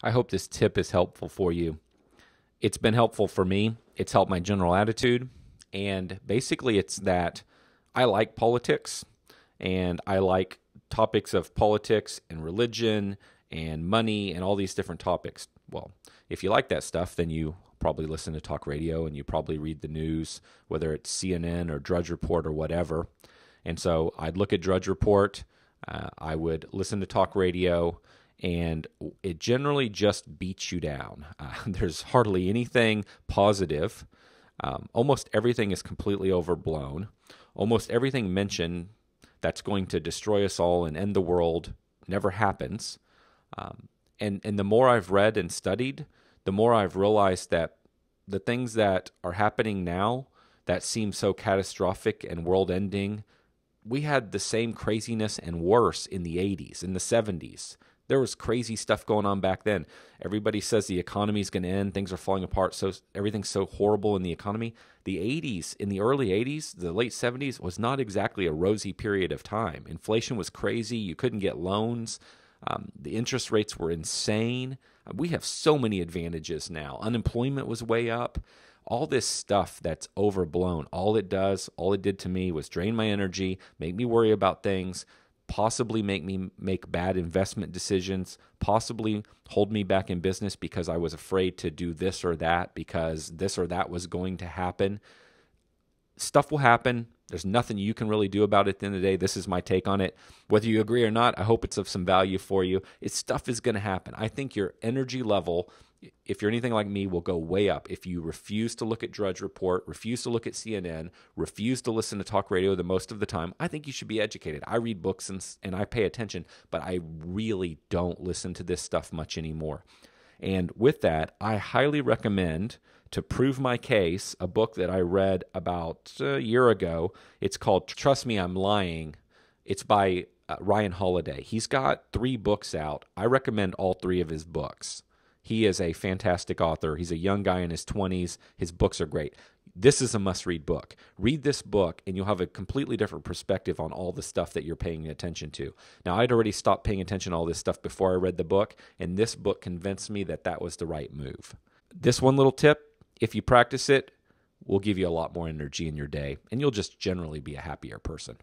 I hope this tip is helpful for you. It's been helpful for me. It's helped my general attitude. And basically, it's that I like politics and I like topics of politics and religion and money and all these different topics. Well, if you like that stuff, then you probably listen to talk radio and you probably read the news, whether it's CNN or Drudge Report or whatever. And so I'd look at Drudge Report, I would listen to talk radio, and it generally just beats you down. There's hardly anything positive. Almost everything is completely overblown. Almost everything mentioned that's going to destroy us all and end the world never happens. And the more I've read and studied, the more I've realized that the things that are happening now that seem so catastrophic and world-ending, we had the same craziness and worse in the 80s, in the 70s. There was crazy stuff going on back then. Everybody says the economy's going to end, things are falling apart, so everything's so horrible in the economy. The 80s, in the early 80s, the late 70s, was not exactly a rosy period of time. Inflation was crazy. You couldn't get loans. The interest rates were insane. We have so many advantages now. Unemployment was way up. All this stuff that's overblown, all it did to me was drain my energy, make me worry about things, possibly make me make bad investment decisions, possibly hold me back in business because I was afraid to do this or that because this or that was going to happen. Stuff will happen. There's nothing you can really do about it at the end of the day. This is my take on it. Whether you agree or not, I hope it's of some value for you. Stuff is going to happen. I think your energy level, if you're anything like me, will go way up if you refuse to look at Drudge Report, refuse to look at CNN, refuse to listen to talk radio the most of the time. I think you should be educated. I read books and I pay attention, but I really don't listen to this stuff much anymore. And with that, I highly recommend, to prove my case, a book that I read about a year ago. It's called Trust Me, I'm Lying. It's by Ryan Holiday. He's got 3 books out. I recommend all 3 of his books. He is a fantastic author. He's a young guy in his 20s. His books are great. This is a must-read book. Read this book, and you'll have a completely different perspective on all the stuff that you're paying attention to. Now, I'd already stopped paying attention to all this stuff before I read the book, and this book convinced me that that was the right move. This one little tip, if you practice it, will give you a lot more energy in your day, and you'll just generally be a happier person.